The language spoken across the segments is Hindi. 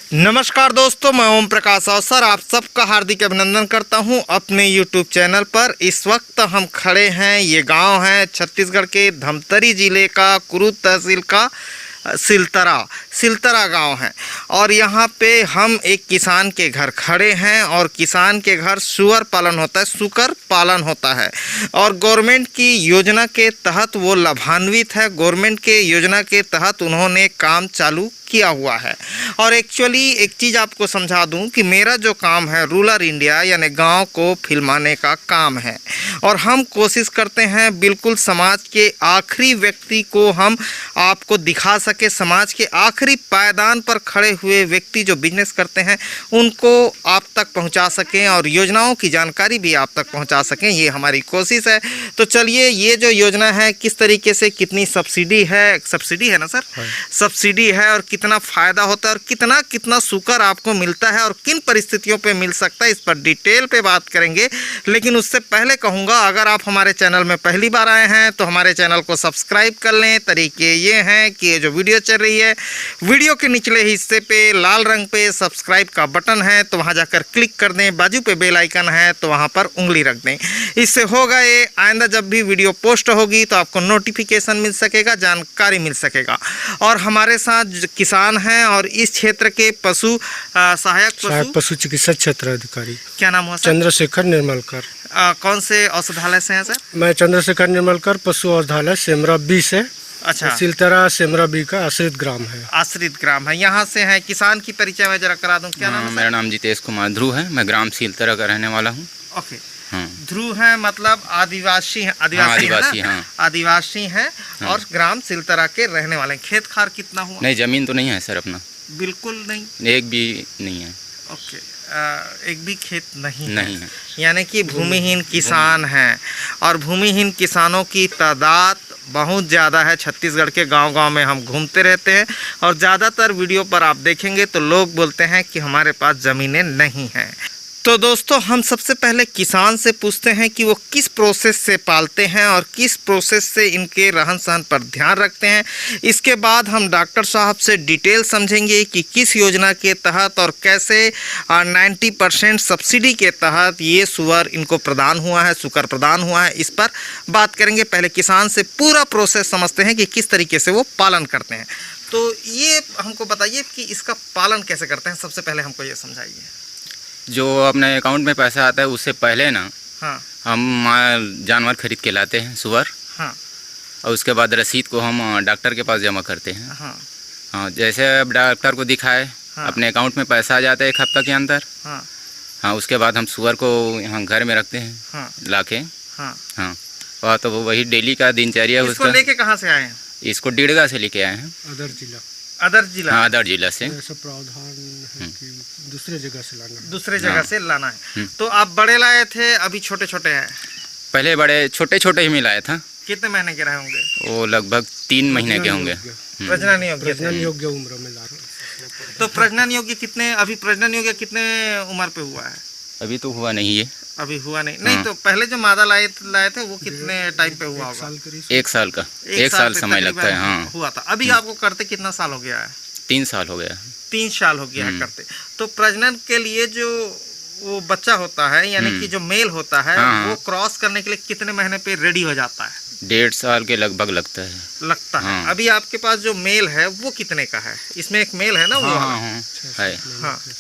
नमस्कार दोस्तों, मैं ओम प्रकाश अवसर आप सबका हार्दिक अभिनंदन करता हूं अपने YouTube चैनल पर। इस वक्त हम खड़े हैं, ये गांव है छत्तीसगढ़ के धमतरी जिले का कुरुद तहसील का सिलतरा गांव है। और यहाँ पे हम एक किसान के घर खड़े हैं और किसान के घर सुअर पालन होता है, सुकर पालन होता है। और गवर्नमेंट की योजना के तहत वो लाभान्वित है। गवर्नमेंट के योजना के तहत उन्होंने काम चालू किया हुआ है। और एक्चुअली एक चीज़ आपको समझा दूं कि मेरा जो काम है रूरल इंडिया यानी गांव को फिल्माने का काम है। और हम कोशिश करते हैं बिल्कुल समाज के आखिरी व्यक्ति को हम आपको दिखा सके, समाज के आखिरी पायदान पर खड़े हुए व्यक्ति जो बिजनेस करते हैं उनको आप तक पहुंचा सकें और योजनाओं की जानकारी भी आप तक पहुंचा सकें, ये हमारी कोशिश है। तो चलिए, ये जो योजना है किस तरीके से, कितनी सब्सिडी है ना सर, सब्सिडी है और कितना फ़ायदा होता है और कितना कितना सुकर आपको मिलता है और किन परिस्थितियों पे मिल सकता है, इस पर डिटेल पे बात करेंगे। लेकिन उससे पहले कहूँगा, अगर आप हमारे चैनल में पहली बार आए हैं तो हमारे चैनल को सब्सक्राइब कर लें। तरीके ये हैं कि ये जो वीडियो चल रही है, वीडियो के निचले हिस्से पे लाल रंग पे सब्सक्राइब का बटन है तो वहाँ जाकर क्लिक कर दें। बाजू पे बेल आइकन है तो वहाँ पर उंगली रख दें। इससे होगा ये, आइंदा जब भी वीडियो पोस्ट होगी तो आपको नोटिफिकेशन मिल सकेगा, जानकारी मिल सकेगा। और हमारे साथ किसान हैं और इस क्षेत्र के सहायक पशु चिकित्सा क्षेत्र अधिकारी, क्या नाम हुआ सर? चंद्रशेखर निर्मलकर। कौन से औषधालय से हैं सर? मैं चंद्रशेखर निर्मलकर, पशु औषधालय सेमरा बी से। अच्छा, सिलतरा सेमरा बी का आश्रित ग्राम है। आश्रित ग्राम है, यहाँ से है। किसान की परिचय मैं जरा करा दूं, क्या नाम है? मेरा नाम जितेश कुमार ध्रुव है, मैं ग्राम सिलतरा का रहने वाला हूँ। ओके, ध्रुव है मतलब आदिवासी हैं, आदिवासी हैं और ग्राम सिलतरा के रहने वाले हैं। खेत खार कितना हुआ? नहीं, जमीन तो नहीं है सर अपना, बिल्कुल नहीं, एक भी नहीं है। ओके, एक भी खेत नहीं है। यानी कि भूमिहीन किसान हैं। और भूमिहीन किसानों की तादाद बहुत ज़्यादा है। छत्तीसगढ़ के गांव-गांव में हम घूमते रहते हैं और ज़्यादातर वीडियो पर आप देखेंगे तो लोग बोलते हैं कि हमारे पास ज़मीनें नहीं हैं। तो दोस्तों, हम सबसे पहले किसान से पूछते हैं कि वो किस प्रोसेस से पालते हैं और किस प्रोसेस से इनके रहन सहन पर ध्यान रखते हैं। इसके बाद हम डॉक्टर साहब से डिटेल समझेंगे कि किस योजना के तहत और कैसे 90% सब्सिडी के तहत ये सुअर इनको प्रदान हुआ है, सुकर प्रदान हुआ है, इस पर बात करेंगे। पहले किसान से पूरा प्रोसेस समझते हैं कि किस तरीके से वो पालन करते हैं। तो ये हमको बताइए कि इसका पालन कैसे करते हैं, सबसे पहले हमको ये समझाइए। जो अपने अकाउंट में पैसा आता है उससे पहले ना, हाँ, हम जानवर खरीद के लाते हैं सुअर। हाँ, और उसके बाद रसीद को हम डॉक्टर के पास जमा करते हैं। हाँ, हाँ, जैसे अब डॉक्टर को दिखाए, हाँ, अपने अकाउंट में पैसा आ जाता है 1 हफ्ता के अंदर। हाँ, हाँ, उसके बाद हम सुअर को यहाँ घर में रखते हैं, हाँ, लाके। हाँ, हाँ, और तो वही डेली का दिनचर्या है उसका। लेके कहाँ से आए हैं? इसको डिड़गा से लेके आए हैं। अदर जिला हाँ, अदर जिला से। ऐसा प्रावधान है कि दूसरे जगह से लाना है। दूसरे जगह से लाना है। तो आप बड़े लाए थे, अभी छोटे छोटे हैं? पहले बड़े छोटे छोटे ही मिलाए था। कितने महीने के रहे होंगे? वो लगभग 3 महीने के होंगे। प्रजनन योग्य उम्र में ला रहे। तो प्रजनन योग्य कितने, अभी प्रजनन योग्य कितने उम्र पे हुआ है? अभी तो हुआ नहीं है। अभी हुआ नहीं। नहीं, तो पहले जो मादा लाए थे वो कितने टाइम पे हुआ होगा? 1 साल का, 1 साल समय लगता है। हाँ, हुआ था। अभी आपको करते कितना साल हो गया है? 3 साल हो गया। 3 साल हो गया है करते। तो प्रजनन के लिए जो वो बच्चा होता है यानी कि जो मेल होता है, वो क्रॉस करने के लिए कितने महीने पे रेडी हो जाता है? 1.5 साल के लगभग लगता है। अभी आपके पास जो मेल है वो कितने का है? इसमें एक मेल है ना, वो है।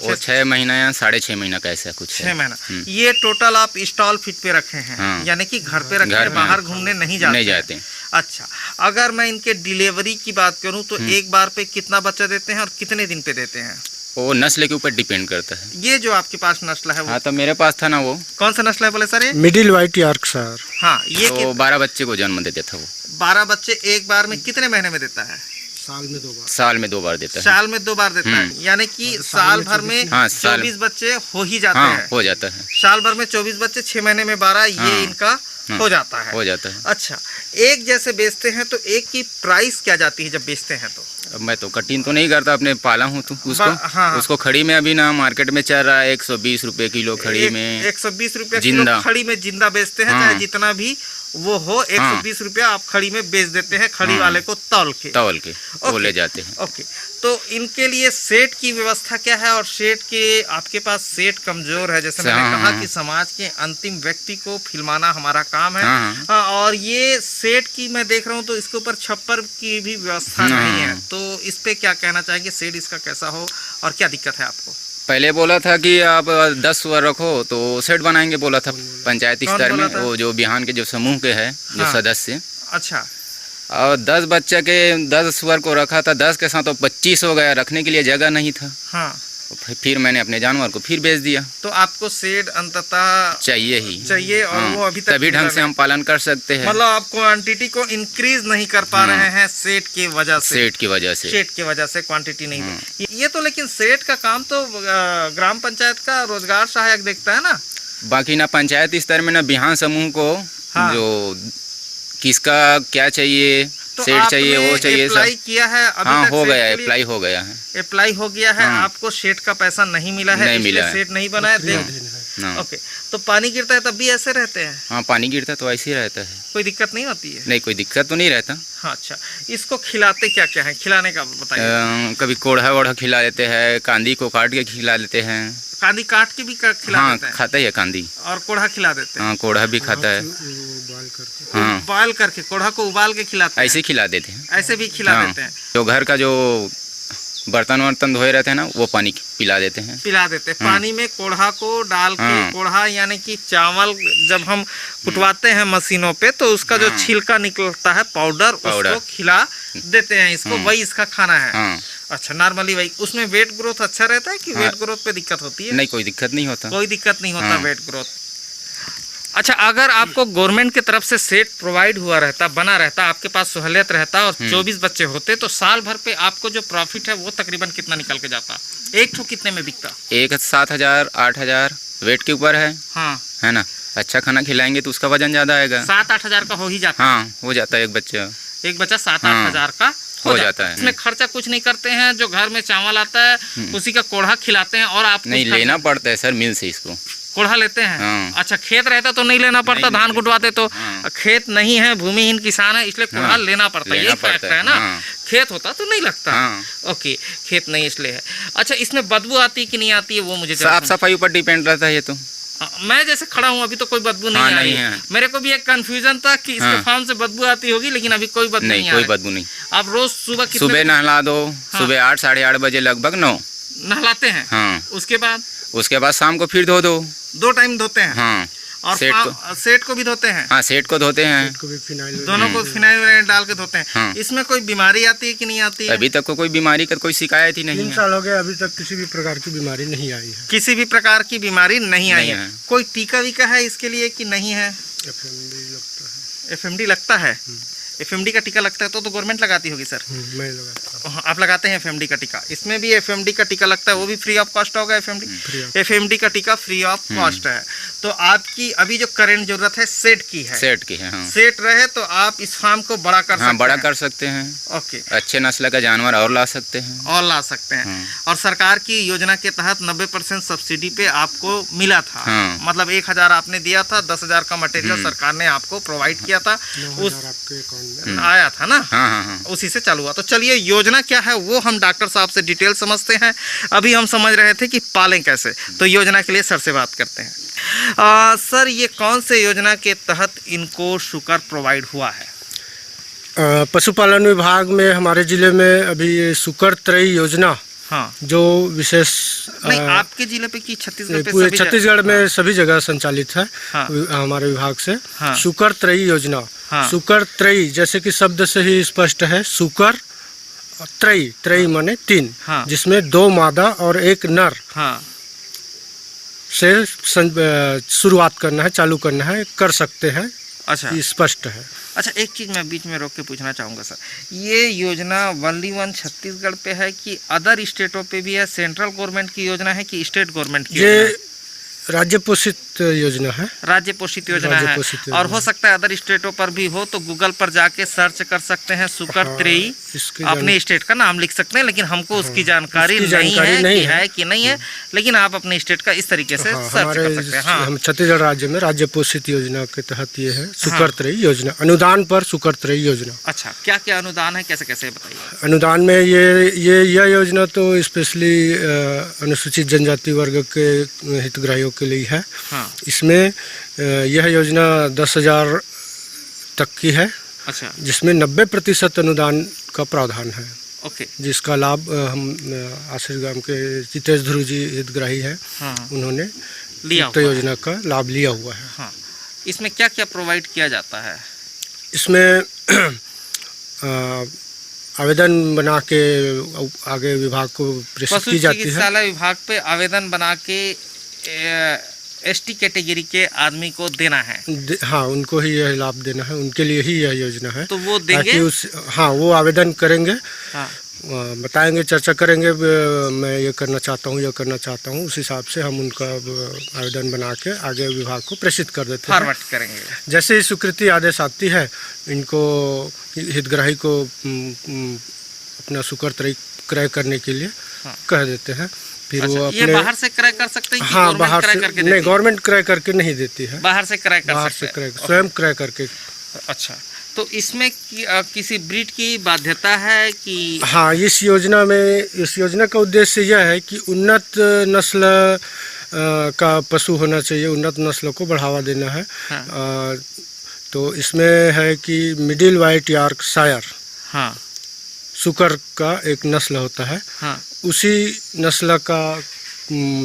वो 6 महीना या 6.5 महीना का ऐसा कुछ 6 महीना। ये टोटल आप स्टॉल फिट पे रखे हैं? यानी कि घर पे रखे हैं, बाहर घूमने नहीं जाते? अच्छा, अगर मैं इनके डिलीवरी की बात करूं तो एक बार पे कितना बच्चा देते हैं और कितने दिन पे देते हैं? वो नस्ल के ऊपर डिपेंड करता है। ये जो आपके पास नस्ल है वो? हाँ, तो मेरे पास था ना। वो कौन सा नस्ल है बोले सर? ये मिडिल व्हाइट यॉर्कशायर। हाँ, ये तो 12 बच्चे को जन्म दे देता। वो 12 बच्चे एक बार में कितने महीने में देता है? साल में 2 बार। साल में 2 बार देता है। साल में 2 बार देता है, यानी कि साल भर में 24 बच्चे हो ही जाते हैं। हो जाता है। साल भर में 24 बच्चे, 6 महीने में 12, ये इनका हो जाता है। हो जाता है। अच्छा, एक जैसे बेचते हैं तो एक की प्राइस क्या जाती है जब बेचते हैं तो? अब मैं तो कटिंग तो नहीं करता, अपने पाला हूँ तो उसको। हाँ। उसको खड़ी में अभी ना मार्केट में चल रहा है 120 रुपए किलो खड़ी में। 120 रुपया जिंदा। किलो खड़ी में जिंदा बेचते हैं, हाँ। चाहे जितना भी वो हो 120 रुपया आप खड़ी में बेच देते हैं, खड़ी हाँ। वाले को तौल के। वो ओके। ले जाते हैं। ओके, तो इनके लिए सेट की व्यवस्था क्या है? और सेट के आपके पास सेट कमजोर है, जैसे मैंने हाँ, कहा हाँ। कि समाज के अंतिम व्यक्ति को फिल्माना हमारा काम है। हाँ, हाँ, और ये सेट की मैं देख रहा हूँ तो इसके ऊपर छप्पर की भी व्यवस्था हाँ। नहीं है, तो इस पे क्या कहना चाहेंगे? सेट इसका कैसा हो और क्या दिक्कत है आपको? पहले बोला था कि आप 10 सुअर रखो तो सेट बनाएंगे, बोला था पंचायत कौन स्तर में। बोला था? वो जो बिहान के जो समूह के है जो हाँ। सदस्य, अच्छा, और 10 बच्चे के 10 सुअर को रखा था, 10 के साथ तो 25 हो गया, रखने के लिए जगह नहीं था। हाँ, फिर मैंने अपने जानवर को फिर बेच दिया। तो आपको सेट अंततः चाहिए ही चाहिए और हाँ, वो अभी तक तभी ढंग से हम पालन कर सकते हैं। मतलब आप क्वांटिटी को इंक्रीज नहीं कर पा हाँ। रहे हैं सेट की वजह से। सेट की वजह से। सेट की वजह से क्वांटिटी नहीं हाँ। ये तो, लेकिन सेट का काम तो ग्राम पंचायत का रोजगार सहायक देखता है ना। बाकी ना पंचायत स्तर में ना बिहान समूह को हाँ। जो किसका क्या चाहिए, तो सेट चाहिए, वो चाहिए अप्लाई सब। किया है अभी हाँ, तक? हो सेट गया, के लिए अप्लाई हो गया है। अप्लाई हो गया है। हाँ। आपको सेट का पैसा नहीं मिला है, नहीं इसलिए मिला है। सेट नहीं बना है। क्रियाधीन है। हाँ। ओके, तो पानी गिरता है तब भी ऐसे रहते हैं? हाँ, पानी गिरता तो ऐसे ही रहता है। कोई दिक्कत नहीं होती है? नहीं, कोई दिक्कत तो नहीं रहता। हाँ, अच्छा। इसको खिलाते क्या क्या है? खिलाने का बताइए। कभी कोढ़ा वोढ़ा खिला देते हैं, कांदी को काट के खिला देते हैं। कांदी काट के भी खिला हाँ, देते हैं खाता ही है कांदी। और कोढ़ा खिला देते हैं? हाँ, कोढ़ा भी खाता है। बाल करके हाँ, उबाल करके, कोढ़ा को उबाल के खिलाते हैं? ऐसे ही खिला देते हैं। ऐसे भी खिला हाँ। देते हैं? जो घर का जो बर्तन वर्तन धोए रहते हैं ना, वो पानी पिला देते हैं। पिला देते हैं हाँ। पानी में कोढ़ा को डाल के। हाँ। कोढ़ा यानी कि चावल जब हम कुटवाते हैं मशीनों पे तो उसका जो हाँ। छिलका निकलता है पाउडर, उसको खिला देते हैं इसको। हाँ। वही इसका खाना है? हाँ। अच्छा, नॉर्मली वही। उसमें वेट ग्रोथ अच्छा रहता है कि हाँ। वेट ग्रोथ पे दिक्कत होती है? नहीं, कोई दिक्कत नहीं होता। कोई दिक्कत नहीं होता हाँ। Weight growth. अच्छा, अगर आपको गवर्नमेंट की तरफ से सेट प्रोवाइड हुआ रहता, बना रहता, आपके पास सहूलियत रहता और 24 बच्चे होते तो साल भर पे आपको जो प्रॉफिट है वो तकरीबन कितना निकल के जाता? एक ठो कितने में बिकता? एक 7,000 8,000 वेट के ऊपर हाँ, है ना। अच्छा खाना खिलाएंगे तो उसका वजन ज्यादा आएगा। 7-8 हजार का हो ही जाता? हाँ, हो जाता है एक बच्चा। एक बच्चा 7-8 हाँ। हजार का हो जाता है। इसमें खर्चा कुछ नहीं करते हैं, जो घर में चावल आता है उसी का कोढ़ा खिलाते हैं और आप नहीं, लेना पड़ता है सर मिल से इसको। कोढ़ा लेते हैं? हाँ। अच्छा, खेत रहता तो नहीं लेना पड़ता, नहीं धान लेते। कुटवाते तो। हाँ। खेत नहीं है, भूमिहीन किसान है, इसलिए कोढ़ा हाँ। लेना पड़ता है, लेना यही फैक्ट पड़ता है, है ना। हाँ। खेत होता तो नहीं लगता। हाँ। ओके, खेत नहीं इसलिए है। अच्छा, इसमें बदबू आती है कि नहीं आती है वो मुझे जरा साफ सफाई ऊपर डिपेंड रहता है ये तो। मैं जैसे खड़ा हूँ अभी तो कोई बदबू नहीं हाँ, आ रही नहीं है। है। मेरे को भी एक कंफ्यूजन था कि इसके हाँ। फार्म से बदबू आती होगी, लेकिन अभी कोई बदबू नहीं नहीं, आ कोई रहा है। बदबू नहीं। आप रोज सुबह कितने सुबह नहला दो, सुबह 8 साढ़े 8 बजे लगभग 9। नहलाते हैं? हाँ। उसके बाद उसके बाद शाम को फिर धो दो। 2 टाइम धोते हैं? हाँ। और सेट को भी धोते हैं? हाँ, सेट को धोते हैं। को भी फिनाइल दोनों को फिनाइल डाल के धोते हैं। हाँ। इसमें कोई बीमारी आती है कि नहीं आती है? अभी तक को कोई बीमारी का कोई शिकायत ही नहीं 3 है। साल हो गए, अभी तक किसी भी प्रकार की बीमारी नहीं आई है। किसी भी प्रकार की बीमारी नहीं आई नहीं है। है। कोई टीका वीका है इसके लिए कि नहीं है? FMD लगता है। एफएमडी लगता है? एफएमडी का टीका लगता है तो गवर्नमेंट लगाती होगी सर? मैं लगाता हूँ। आप लगाते हैं एफएमडी का टीका? इसमें भी एफएमडी का टीका लगता है, वो भी फ्री ऑफ कॉस्ट होगा एफएमडी? Free of. एफएमडी का टीका फ्री ऑफ कॉस्ट है। तो आपकी अभी जो करंट जरूरत है सेट की है? सेट की है। हाँ। सेट रहे तो आप इस फार्म को बड़ा कर सकते हाँ, बड़ा हैं। कर सकते हैं। ओके, अच्छे नस्ल का जानवर और ला सकते हैं। और ला सकते हैं। हाँ। और सरकार की योजना के तहत 90% सब्सिडी पे आपको मिला था। हाँ। मतलब 1,000 आपने दिया था, 10,000 का मटेरियल सरकार ने आपको प्रोवाइड किया था, 9,000 आपके अकाउंट में आया था ना? हाँ, हाँ, हाँ। उसी से चालू हुआ। तो चलिए, योजना क्या है वो हम डॉक्टर साहब से डिटेल समझते हैं। अभी हम समझ रहे थे कि पालें कैसे, तो योजना के लिए सर से बात करते हैं। सर, ये कौन से योजना के तहत इनको शुगर प्रोवाइड हुआ है? पशुपालन विभाग में हमारे जिले में अभी ये शुकर त्रयी योजना, हाँ। जो विशेष नहीं, आपके जिले पे कि छत्तीसगढ़ पे? पूरे सभी छत्तीसगढ़ में सभी जगह संचालित है। हाँ। हमारे विभाग से हाँ। शुकर त्रयी योजना। हाँ। शुकर त्रयी जैसे कि शब्द से ही स्पष्ट है, शुकर त्रयी, त्रयी माने 3, हाँ। जिसमें 2 मादा और 1 नर हाँ। से शुरुआत करना है, चालू करना है, कर सकते हैं। अच्छा, ये स्पष्ट है। अच्छा, एक चीज़ मैं बीच में रोक के पूछना चाहूँगा सर, ये योजना ओनली वन छत्तीसगढ़ पे है कि अदर स्टेटों पे भी है? सेंट्रल गवर्नमेंट की योजना है कि स्टेट गवर्नमेंट की योजना है? राज्य पोषित योजना है। राज्य पोषित योजना राज्य है। पोषित योजना और हो सकता है अदर स्टेटों पर भी हो, तो गूगल पर जाके सर्च कर सकते हैं सुकर हाँ, त्रेई, इसकी अपने स्टेट का नाम लिख सकते हैं, लेकिन हमको उसकी जानकारी उसकी नहीं जानकारी है नहीं कि है। है कि नहीं है, लेकिन आप अपने स्टेट का इस तरीके से सर्च हमारे कर सकते हैं। हाँ हम छत्तीसगढ़ राज्य में राज्य पोषित योजना के तहत ये है सुकर त्रयी योजना, अनुदान पर सुकर त्रयी योजना। अच्छा, क्या क्या अनुदान है, कैसे कैसे बताइए। अनुदान में यह योजना तो स्पेशली अनुसूचित जनजाति वर्ग के हितग्राहियों के लिए है। हाँ इसमें यह योजना 10,000 तक की है, अच्छा, जिसमें 90% अनुदान का प्रावधान है, ओके, जिसका लाभ हम आशीष गांव के जितेश ध्रुव जी हितग्राही है, हाँ उन्होंने लिया उक्त हुआ है। योजना का लाभ लिया हुआ है। हाँ, इसमें क्या क्या प्रोवाइड किया जाता है। इसमें आवेदन बना के आगे विभाग को प्रेषित पशु की जाती है। चिकित्सालय विभाग पे आवेदन बना के एसटी कैटेगरी के आदमी को देना है, हाँ, उनको ही यह लाभ देना है, उनके लिए ही यह योजना है। तो वो देंगे। ताकि हाँ, वो आवेदन करेंगे, हाँ बताएंगे, चर्चा करेंगे, मैं ये करना चाहता हूँ, ये करना चाहता हूँ, उस हिसाब से हम उनका आवेदन बना के आगे विभाग को प्रेषित कर देते हैं। फॉरवर्ड करेंगे। जैसे ही स्वीकृति आदेश आती है, इनको हितग्राही को अपना सुकर त्रयी क्रय करने के लिए हाँ। कह देते हैं। फिर अच्छा, वो ये अपने बाहर से क्रय कर सकते हैं कि हाँ, गवर्नमेंट बाहर क्रय से करके नहीं, देती है? गवर्नमेंट क्रय करके नहीं देती है, बाहर से क्रय कर बाहर सकते से हैं। क्रय, स्वयं क्रय करके। अच्छा, तो इसमें किसी ब्रीड की बाध्यता है कि। हाँ, इस योजना का उद्देश्य यह है कि उन्नत नस्ल का पशु होना चाहिए, उन्नत नस्लों को बढ़ावा देना है। हाँ। तो इसमें है कि मिडिल वाइट यॉर्कशायर हाँ सुकर का एक नस्ल होता है, हाँ उसी नस्ल का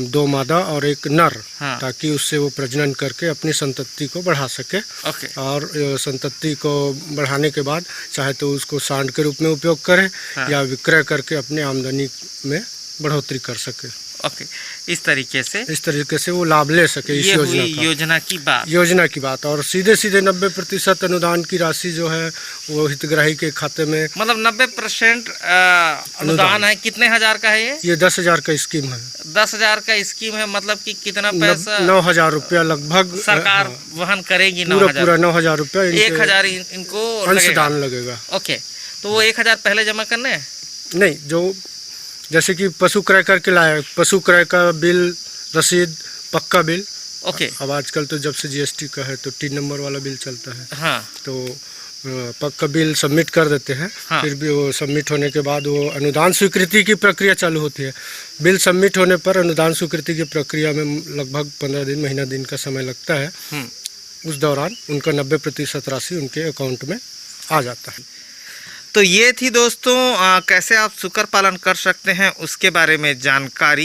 2 मादा और एक नर, हाँ। ताकि उससे वो प्रजनन करके अपनी संतति को बढ़ा सके। ओके, और संतति को बढ़ाने के बाद चाहे तो उसको सांड के रूप में उपयोग करें, हाँ। या विक्रय करके अपने आमदनी में बढ़ोतरी कर सके। ओके, इस तरीके से वो लाभ ले सके इस ये योजना हुई का। योजना की बात। और सीधे 90% अनुदान की राशि जो है वो हितग्राही के खाते में, मतलब 90% अनुदान है। कितने हजार का है ये 10,000 का स्कीम है। 10,000 का स्कीम है, मतलब कि कितना पैसा 9,000 रुपया लगभग सरकार वहन करेगी। पूरा 9,000 रुपया 1,000 इनको अंशदान लगेगा। ओके, तो वो 1,000 पहले जमा करने हैं? नहीं, जो जैसे कि पशु क्रय करके लाया, पशु क्रय का बिल, रसीद, पक्का बिल। ओके, अब आजकल तो जब से जीएसटी का है तो 3 नंबर वाला बिल चलता है, हाँ तो पक्का बिल सबमिट कर देते हैं। हाँ। फिर भी वो सबमिट होने के बाद वो अनुदान स्वीकृति की प्रक्रिया चालू होती है। बिल सबमिट होने पर अनुदान स्वीकृति की प्रक्रिया में लगभग 15 दिन, महीना दिन का समय लगता है। उस दौरान उनका 90% राशि उनके अकाउंट में आ जाता है। तो ये थी दोस्तों कैसे आप सुकर पालन कर सकते हैं उसके बारे में जानकारी।